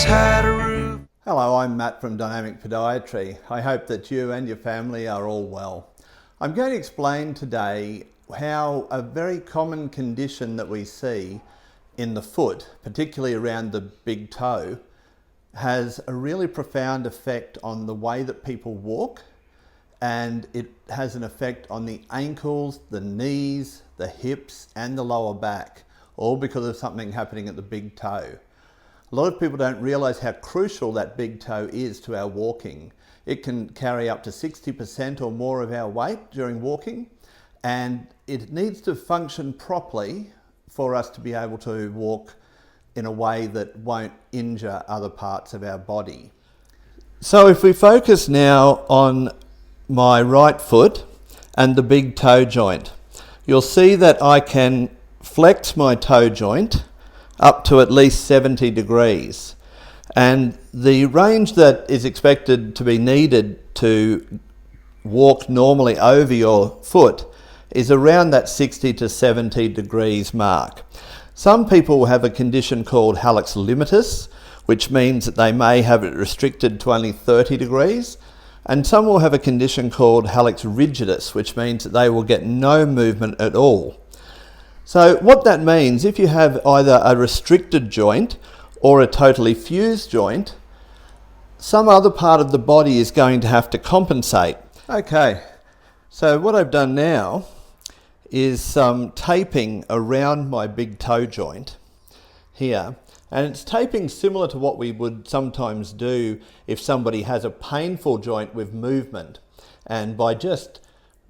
had a roof. Hello, I'm Matt from Dynamic Podiatry. I hope that you and your family are all well. I'm going to explain today how a very common condition that we see in the foot, particularly around the big toe, has a really profound effect on the way that people walk, and it has an effect on the ankles, the knees, the hips and the lower back, all because of something happening at the big toe. A lot of people don't realise how crucial that big toe is to our walking. It can carry up to 60% or more of our weight during walking, and it needs to function properly for us to be able to walk in a way that won't injure other parts of our body. So if we focus now on my right foot and the big toe joint, you'll see that I can flex my toe joint up to at least 70 degrees. And the range that is expected to be needed to walk normally over your foot is around that 60 to 70 degrees mark. Some people have a condition called hallux limitus, which means that they may have it restricted to only 30 degrees. And some will have a condition called hallux rigidus, which means that they will get no movement at all. So what that means, if you have either a restricted joint or a totally fused joint, some other part of the body is going to have to compensate. Okay, so what I've done now is some taping around my big toe joint here. And it's taping similar to what we would sometimes do if somebody has a painful joint with movement. And by just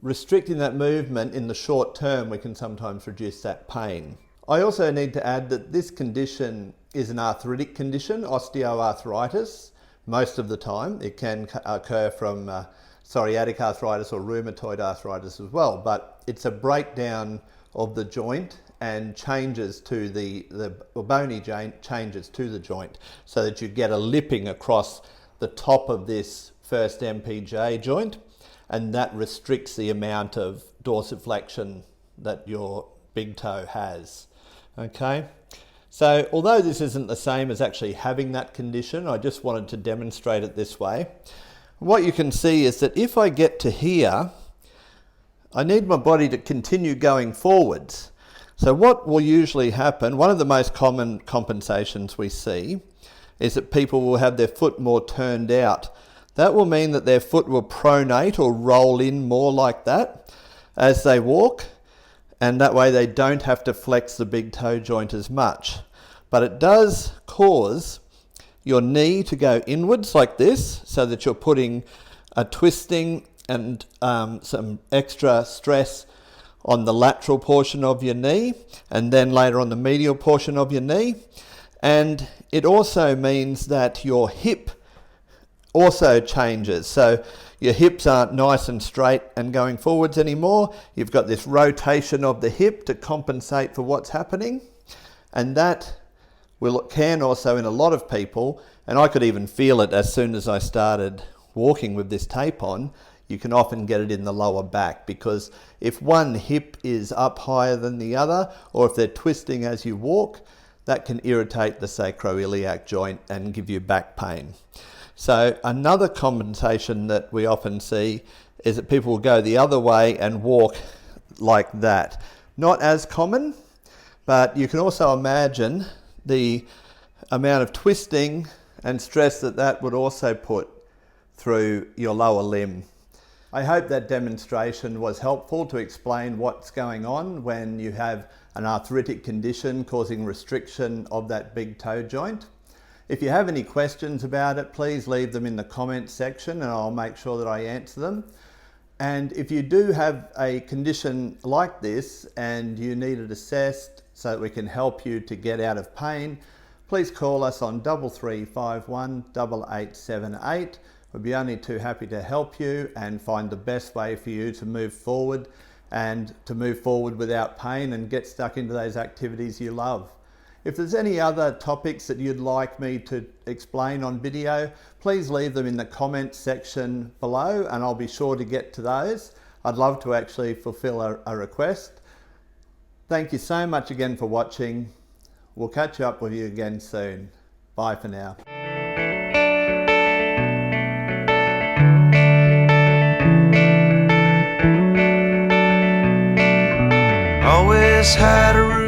restricting that movement in the short term, we can sometimes reduce that pain. I also need to add that this condition is an arthritic condition, osteoarthritis. Most of the time it can occur from psoriatic arthritis or rheumatoid arthritis as well, but it's a breakdown of the joint and changes to the bony joint changes to the joint, so that you get a lipping across the top of this first MPJ joint, and that restricts the amount of dorsiflexion that your big toe has. Okay, so although this isn't the same as actually having that condition, I just wanted to demonstrate it this way. What you can see is that if I get to here, I need my body to continue going forwards. So what will usually happen, one of the most common compensations we see, is that people will have their foot more turned out. That will mean that their foot will pronate or roll in more like that as they walk, and that way they don't have to flex the big toe joint as much. But it does cause your knee to go inwards like this, so that you're putting a twisting and some extra stress on the lateral portion of your knee, and then later on the medial portion of your knee. And it also means that your hip also changes. So your hips aren't nice and straight and going forwards anymore. You've got this rotation of the hip to compensate for what's happening. And that can also, in a lot of people, and I could even feel it as soon as I started walking with this tape on, you can often get it in the lower back, because if one hip is up higher than the other, or if they're twisting as you walk, that can irritate the sacroiliac joint and give you back pain. So another compensation that we often see is that people will go the other way and walk like that. Not as common, but you can also imagine the amount of twisting and stress that that would also put through your lower limb. I hope that demonstration was helpful to explain what's going on when you have an arthritic condition causing restriction of that big toe joint. If you have any questions about it, please leave them in the comments section and I'll make sure that I answer them. And if you do have a condition like this and you need it assessed so that we can help you to get out of pain, please call us on 3351 8878. We'd be only too happy to help you and find the best way for you to move forward, and to move forward without pain and get stuck into those activities you love. If there's any other topics that you'd like me to explain on video, please leave them in the comments section below and I'll be sure to get to those. I'd love to actually fulfill a request. Thank you so much again for watching. We'll catch up with you again soon. Bye for now. just had a